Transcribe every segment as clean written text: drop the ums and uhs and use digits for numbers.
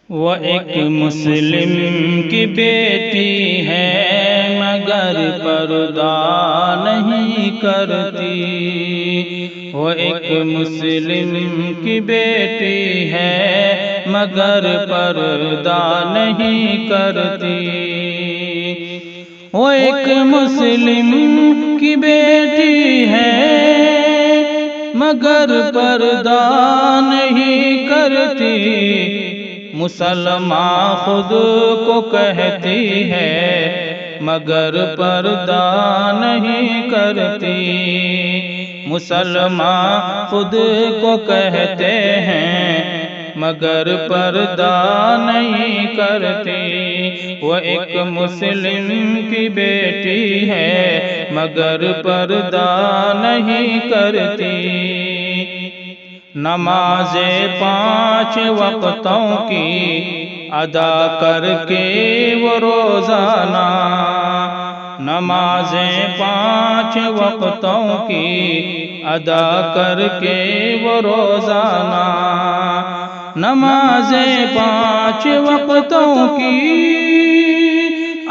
وہ ایک مسلم کی بیٹی ہے مگر پردہ نہیں کرتی۔ وہ ایک مسلم کی بیٹی ہے مگر پردہ نہیں کرتی۔ وہ ایک مسلم کی بیٹی ہے مگر پردہ نہیں کرتی۔ مسلمان خود کو کہتی ہے مگر پردہ نہیں کرتی۔ مسلمان خود کو کہتے ہیں مگر پردہ نہیں کرتی۔ وہ ایک مسلم کی بیٹی ہے مگر پردہ نہیں کرتی۔ نماز 5 وقتوں کی ادا کر کے وہ روزانہ، نماز 5 وقتوں کی ادا کر کے وہ روزانہ، نماز 5 وقتوں کی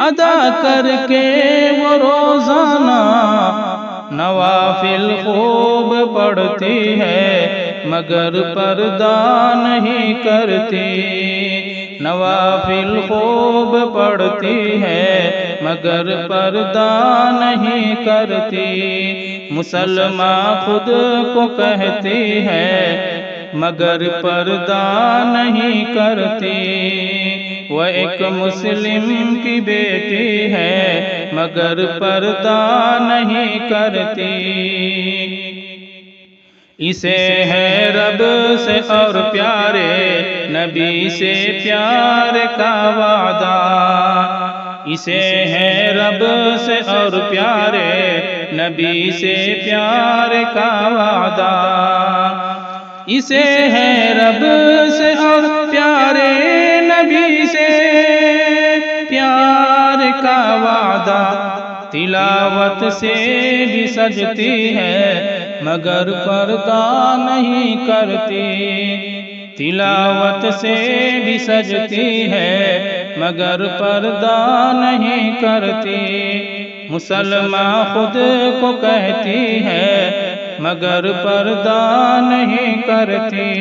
ادا کر کے وہ روزانہ، نوافل خوب پڑھتی ہے مگر پردہ نہیں کرتی۔ نوافل خوب پڑھتی ہے مگر پردہ نہیں کرتی۔ مسلمان خود کو کہتی ہے مگر پردہ نہیں کرتی۔ وہ ایک مسلم کی بیٹی ہے مگر پردہ نہیں کرتی۔ اسے ہے رب سے اور پیارے نبی سے پیار کا وعدہ، اسے ہے رب سے اور پیارے نبی سے پیار کا وعدہ، اسے ہے رب سے اور پیارے نبی سے پیار کا وعدہ۔ تلاوت سے بھی سجتی ہے مگر پردہ نہیں کرتی۔ تلاوت سے بھی سجتی ہے مگر پردہ نہیں کرتی۔ مسلمان خود کو کہتی ہے مگر پردہ نہیں کرتی۔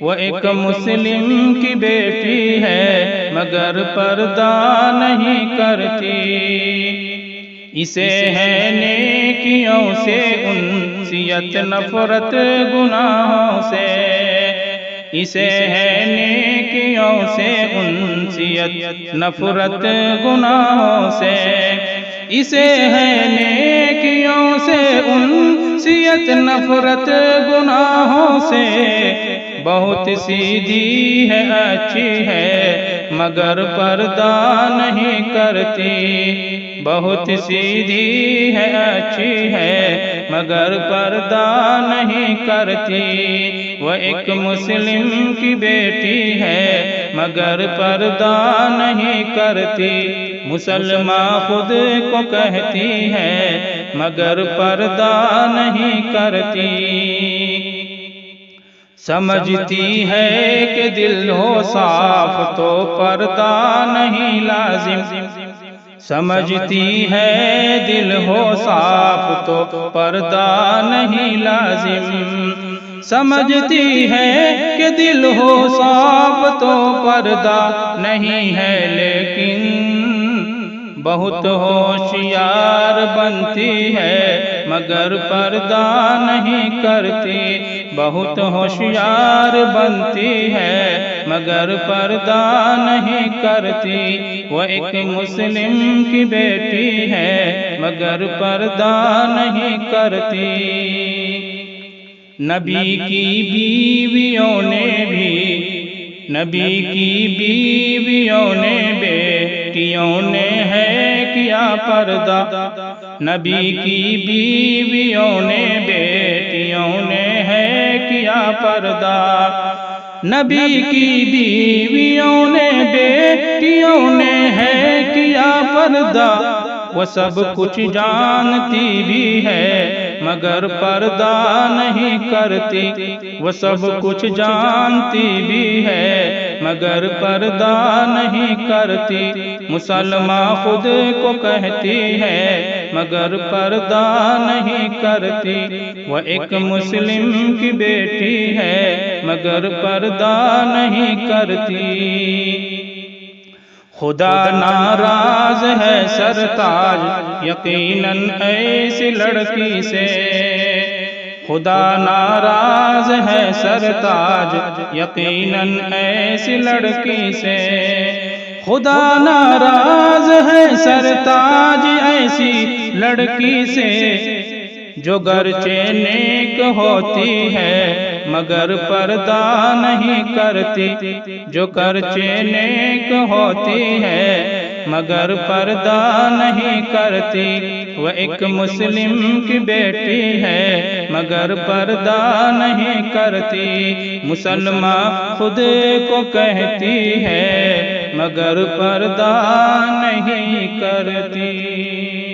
وہ ایک مسلم کی بیٹی ہے مگر پردہ نہیں کرتی۔ اسے ہے نیکیوں سے انسیت نفرت گناہوں سے، اسے ہے نیکیوں سے انسیت نفرت گناہوں سے، اسے ہے نیکیوں سے انسیت نفرت گناہوں سے۔ بہت سیدھی ہے اچھی ہے مگر پردہ نہیں کرتی۔ بہت سیدھی ہے اچھی ہے مگر پردہ نہیں کرتی۔ وہ ایک مسلم کی بیٹی ہے مگر پردہ نہیں کرتی۔ مسلمان خود کو کہتی ہے مگر پردہ نہیں کرتی۔ سمجھتی ہے کہ دل ہو صاف تو پردہ نہیں لازم، سمجھتی ہے دل ہو صاف تو پردہ نہیں لازم، سمجھتی ہے کہ دل ہو صاف تو پردہ نہیں ہے لیکن بہت ہوشیار بنتی ہے مگر پردہ نہیں کرتی۔ بہت ہوشیار بنتی ہے مگر پردہ نہیں کرتی۔ وہ ایک مسلم کی بیٹی ہے مگر پردہ نہیں کرتی۔ نبی کی بیویوں نے بھی، نبی کی بیویوں نے بیٹیوں نے ہے کیا پردہ، نبی کی بیویوں نے بیٹیوں نے ہے کیا پردہ، نبی کی بیویوں نے بیٹیوں نے ہے کیا پردہ۔ وہ سب کچھ جانتی بھی ہے مگر پردہ نہیں کرتی، وہ سب کچھ جانتی بھی ہے مگر پردہ نہیں کرتی، مسلمہ خود کو کہتی ہے مگر پردہ نہیں کرتی، وہ ایک مسلم کی بیٹی ہے مگر پردہ نہیں کرتی۔ خدا ناراض ہے سرتاج یقیناً ایسی لڑکی سے، خدا ناراض ہے سرتاج یقیناً ایسی لڑکی سے، خدا ناراض ہے سرتاج ایسی لڑکی سے، جو گرچہ نیک ہوتی ہے مگر پردہ نہیں کرتی، جو گرچہ نیک ہوتی ہے مگر پردہ نہیں کرتی، وہ ایک مسلم کی بیٹی ہے مگر پردہ نہیں کرتی، مسلمہ خود کو کہتی ہے مگر پردہ نہیں کرتی۔